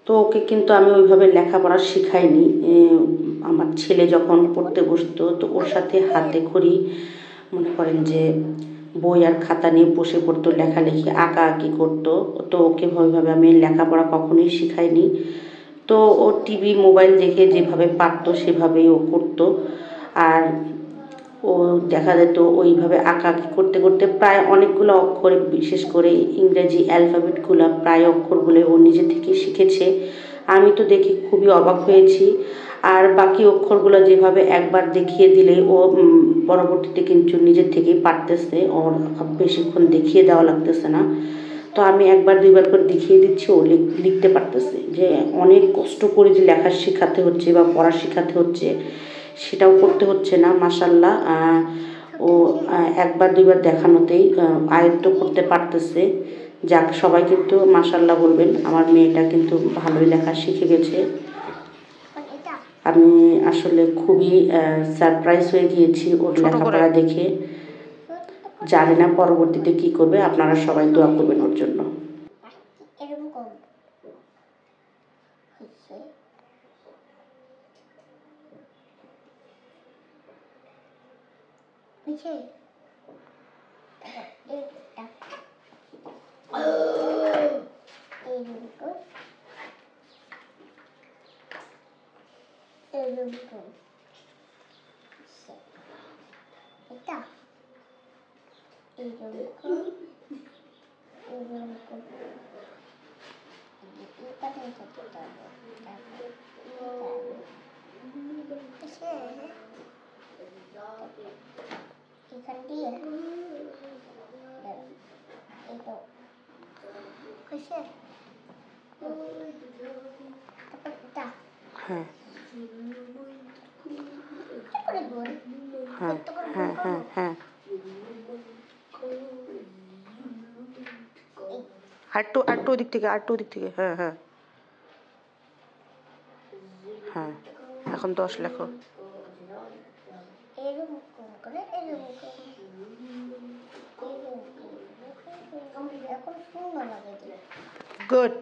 তো ওকে কিন্তু আমি ওইভাবে লেখাপড়া শেখাইনি। আমার ছেলে যখন পড়তে বসতো তো ওর সাথে হাতে খড়ি মনে করেন যে বই আর খাতা নিয়ে বসে পড়তো, লেখালেখি আঁকাআঁকি করতো। তো ওকে ওইভাবে আমি লেখাপড়া কখনোই শেখাইনি। তো ও টিভি মোবাইল দেখে যেভাবে পারতো সেভাবেই ও করতো। আর ও দেখা যেত ওইভাবে আঁকাআঁকি করতে করতে প্রায় অনেকগুলো অক্ষর, বিশেষ করে ইংরেজি অ্যালফাবেটগুলো প্রায় অক্ষরগুলো ও নিজে থেকেই শিখেছে। আমি তো দেখে খুবই অবাক হয়েছি। আর বাকি অক্ষরগুলো যেভাবে একবার দেখিয়ে দিলে ও পরবর্তীতে কিন্তু নিজের থেকেই পারতেছে, ওর বেশিক্ষণ দেখিয়ে দেওয়া লাগতেছে না। তো আমি একবার দুইবার করে দেখিয়ে দিচ্ছি, ও লিখতে পারতেছে। যে অনেক কষ্ট করে যে লেখা শেখাতে হচ্ছে বা পড়া শেখাতে হচ্ছে সেটাও করতে হচ্ছে না, মাশাআল্লাহ। ও একবার দুইবার দেখানোতেই আয়ত্ত করতে পারতেছে। যাক, সবাই কিন্তু মাশাআল্লাহ বলবেন, আমার মেয়েটা কিন্তু ভালোই লেখা শিখে গেছে। আমি আসলে খুবই সারপ্রাইজ হয়ে গিয়েছি ওর লেখাপড়া দেখে। জানি না পরবর্তীতে কি করবে, আপনারা সবাই দোয়া করবেন ওর জন্য। হ্যাঁ হ্যাঁ হ্যাঁ হ্যাঁ হ্যাঁ, আরেকটু ওদিক থেকে, হ্যাঁ হ্যাঁ হ্যাঁ, এখন 10 লেখো। গুড।